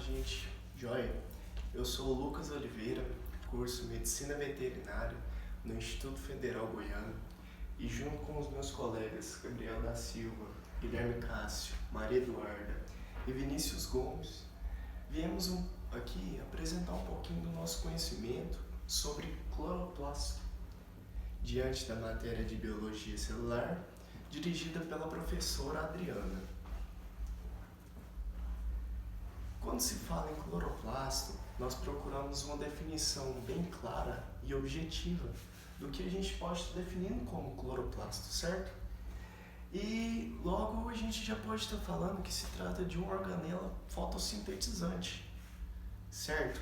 gente. Joia, eu sou o Lucas Oliveira, curso Medicina Veterinária no Instituto Federal Goiano e junto com os meus colegas Gabriel da Silva, Guilherme Cássio, Maria Eduarda e Vinícius Gomes, viemos aqui apresentar um pouquinho do nosso conhecimento sobre cloroplasto, diante da matéria de Biologia Celular, dirigida pela professora Adriana. Quando se fala em cloroplasto, nós procuramos uma definição bem clara e objetiva do que a gente pode estar definindo como cloroplasto, certo? E logo a gente já pode estar falando que se trata de uma organela fotossintetizante, certo?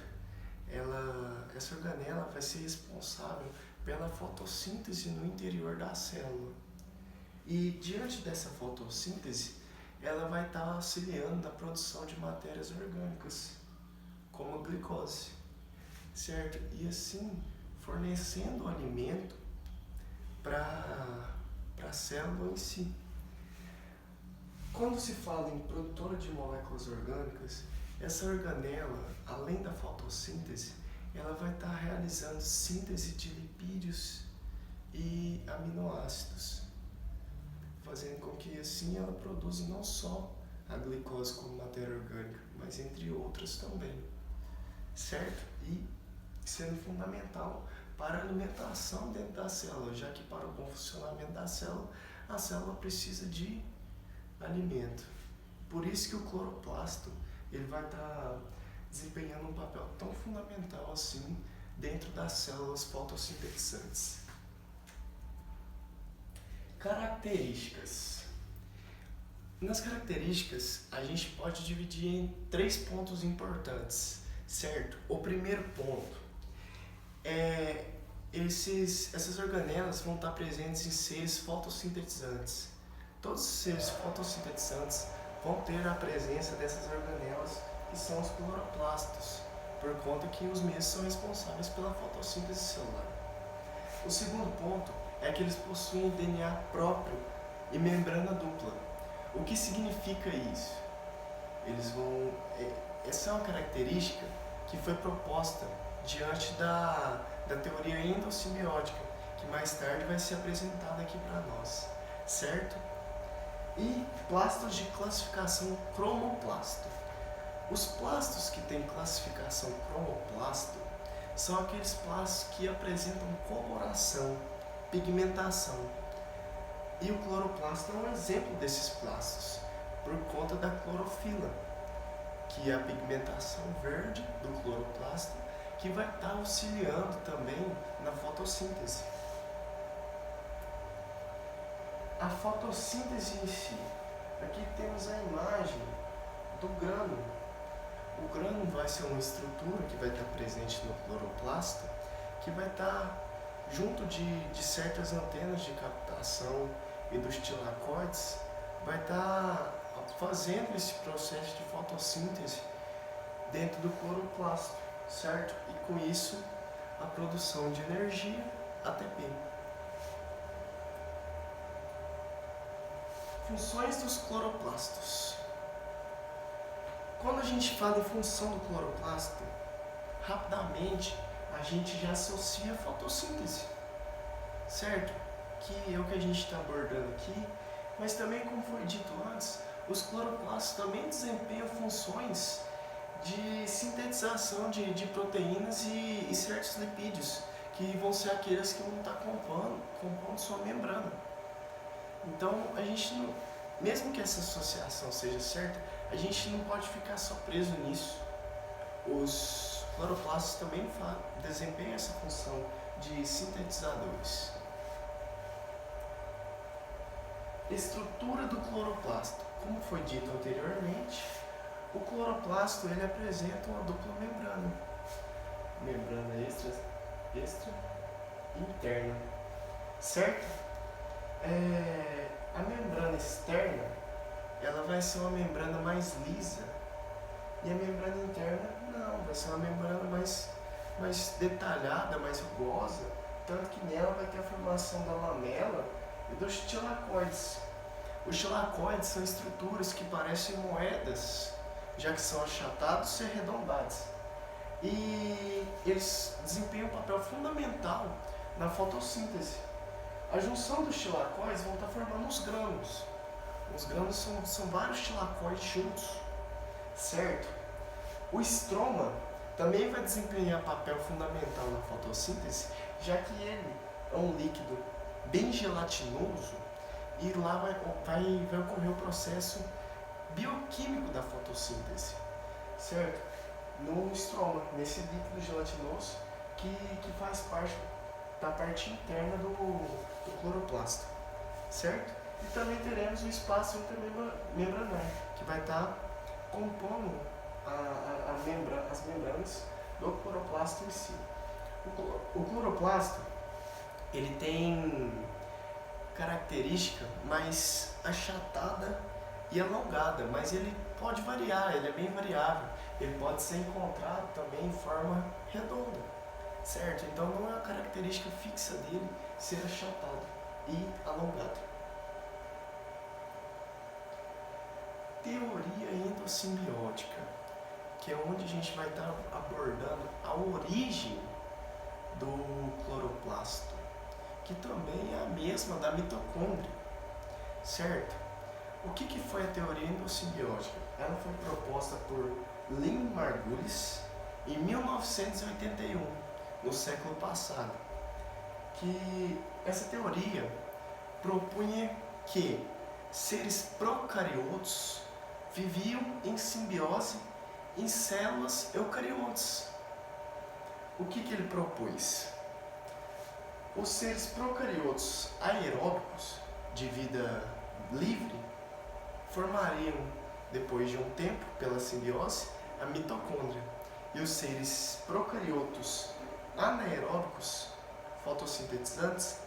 Essa organela vai ser responsável pela fotossíntese no interior da célula. E diante dessa fotossíntese, ela vai estar auxiliando na produção de matérias orgânicas, como a glicose, certo? E assim, fornecendo alimento para a célula em si. Quando se fala em produtora de moléculas orgânicas, essa organela, além da fotossíntese, ela vai estar realizando síntese de lipídios e aminoácidos, fazendo com que assim ela produza não só a glicose como matéria orgânica, mas entre outras também, certo? E sendo fundamental para a alimentação dentro da célula, já que para o bom funcionamento da célula, a célula precisa de alimento. Por isso que o cloroplasto ele vai estar desempenhando um papel tão fundamental assim dentro das células fotossintetizantes. Características. Nas características, a gente pode dividir em 3 pontos importantes, certo? O primeiro ponto é essas organelas vão estar presentes em seres fotossintetizantes. Todos os seres fotossintetizantes vão ter a presença dessas organelas, que são os cloroplastos, por conta que os mesmos são responsáveis pela fotossíntese celular. O segundo ponto é que eles possuem DNA próprio e membrana dupla. O que significa isso? Essa é uma característica que foi proposta diante da teoria endossimiótica, que mais tarde vai ser apresentada aqui para nós, certo? E plastos de classificação cromoplasto. Os plastos que têm classificação cromoplasto são aqueles plastos que apresentam coloração, pigmentação. E o cloroplasto é um exemplo desses plastos, por conta da clorofila, que é a pigmentação verde do cloroplasto, que vai estar auxiliando também na fotossíntese. A fotossíntese em si. Aqui temos a imagem do grânulo. O grânulo vai ser uma estrutura que vai estar presente no cloroplasto, que vai estar junto de certas antenas de captação e dos tilacoides, vai estar fazendo esse processo de fotossíntese dentro do cloroplasto, certo? E com isso, a produção de energia, ATP. Funções dos cloroplastos. Quando a gente fala em função do cloroplasto, rapidamente a gente já associa a fotossíntese, certo? Que é o que a gente está abordando aqui, mas também, como foi dito antes, os cloroplastos também desempenham funções de sintetização de proteínas e certos lipídios, que vão ser aqueles que vão estar compondo sua membrana. Então, a gente não, mesmo que essa associação seja certa, a gente não pode ficar só preso nisso. Os cloroplastos também desempenham essa função de sintetizadores. Estrutura do cloroplasto. Como foi dito anteriormente, o cloroplasto ele apresenta uma dupla membrana. Membrana extra e interna. Certo? A membrana externa ela vai ser uma membrana mais lisa e a membrana interna não, vai ser uma membrana mais detalhada, mais rugosa, tanto que nela vai ter a formação da lamela e dos tilacoides. Os tilacoides são estruturas que parecem moedas já que são achatados e arredondados. E eles desempenham um papel fundamental na fotossíntese. A junção dos tilacóides vão estar formando os grânulos. Os grânulos são vários tilacóides juntos, certo? O estroma também vai desempenhar papel fundamental na fotossíntese, já que ele é um líquido bem gelatinoso e lá vai ocorrer o processo bioquímico da fotossíntese, certo? No estroma, nesse líquido gelatinoso que faz parte da parte interna do cloroplasto, certo? E também teremos o espaço intermembranar, que vai estar compondo as membranas do cloroplasto em si. O cloroplasto, ele tem característica mais achatada e alongada, mas ele pode variar, ele é bem variável. Ele pode ser encontrado também em forma redonda, certo? Então não é uma característica fixa dele ser achatado e alongado. Teoria endossimbiótica, que é onde a gente vai estar abordando a origem do cloroplasto, que também é a mesma da mitocôndria, certo? O que foi a teoria endossimbiótica? Ela foi proposta por Lynn Margulis em 1981, no século passado, que essa teoria propunha que seres procariotos viviam em simbiose em células eucariontes. O que ele propôs? Os seres procariotos aeróbicos de vida livre formariam, depois de um tempo, pela simbiose, a mitocôndria. E os seres procariotos anaeróbicos, fotossintetizantes,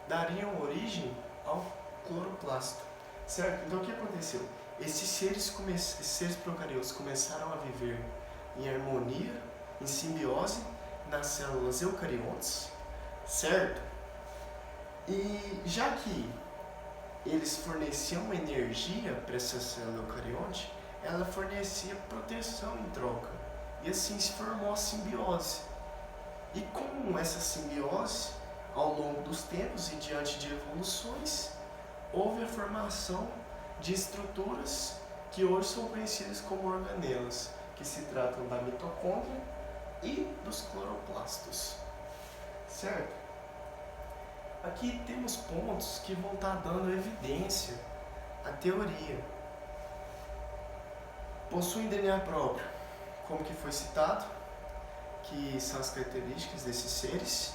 dariam origem ao cloroplasto, certo? Então o que aconteceu? Esses seres procariotos começaram a viver em harmonia, em simbiose, nas células eucariontes, certo? E já que eles forneciam energia para essa célula eucarionte, ela fornecia proteção em troca. E assim se formou a simbiose. E com essa simbiose, ao longo dos tempos e diante de evoluções, houve a formação de estruturas que hoje são conhecidas como organelas, que se tratam da mitocôndria e dos cloroplastos, certo? Aqui temos pontos que vão estar dando evidência à teoria. Possuem DNA próprio, como que foi citado, que são as características desses seres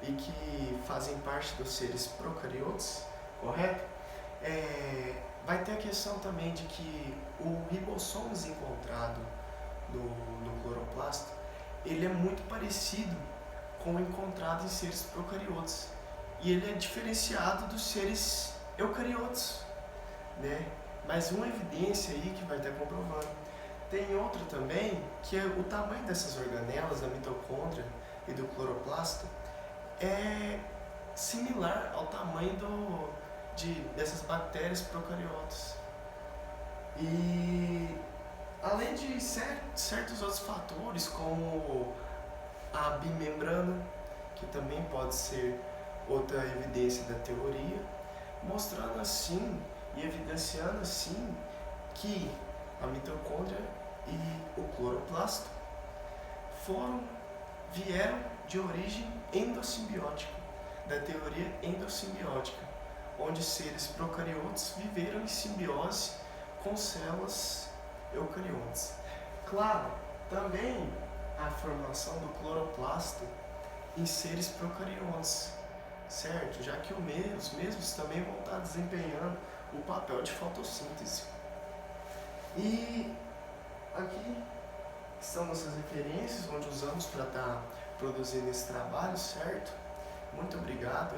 e que fazem parte dos seres procariotos, correto? Vai ter a questão também de que o ribossomo encontrado no cloroplasto, ele é muito parecido com o encontrado em seres procariotos. E ele é diferenciado dos seres eucariotos, né? Mais uma evidência aí que vai estar comprovando. Tem outra também, que é o tamanho dessas organelas, da mitocôndria e do cloroplasto, é similar ao tamanho dessas bactérias procariotas. E além de certos outros fatores, como a bimembrana, que também pode ser outra evidência da teoria, mostrando assim e evidenciando assim que a mitocôndria e o cloroplasto vieram de origem endossimbiótica, da teoria endossimbiótica, onde seres procariotos viveram em simbiose com células eucariontes. Claro, também a formação do cloroplasto em seres procariontes, certo? Já que os mesmos também vão estar desempenhando o papel de fotossíntese. E aqui estão nossas referências, onde usamos para estar produzindo esse trabalho, certo? Muito obrigado.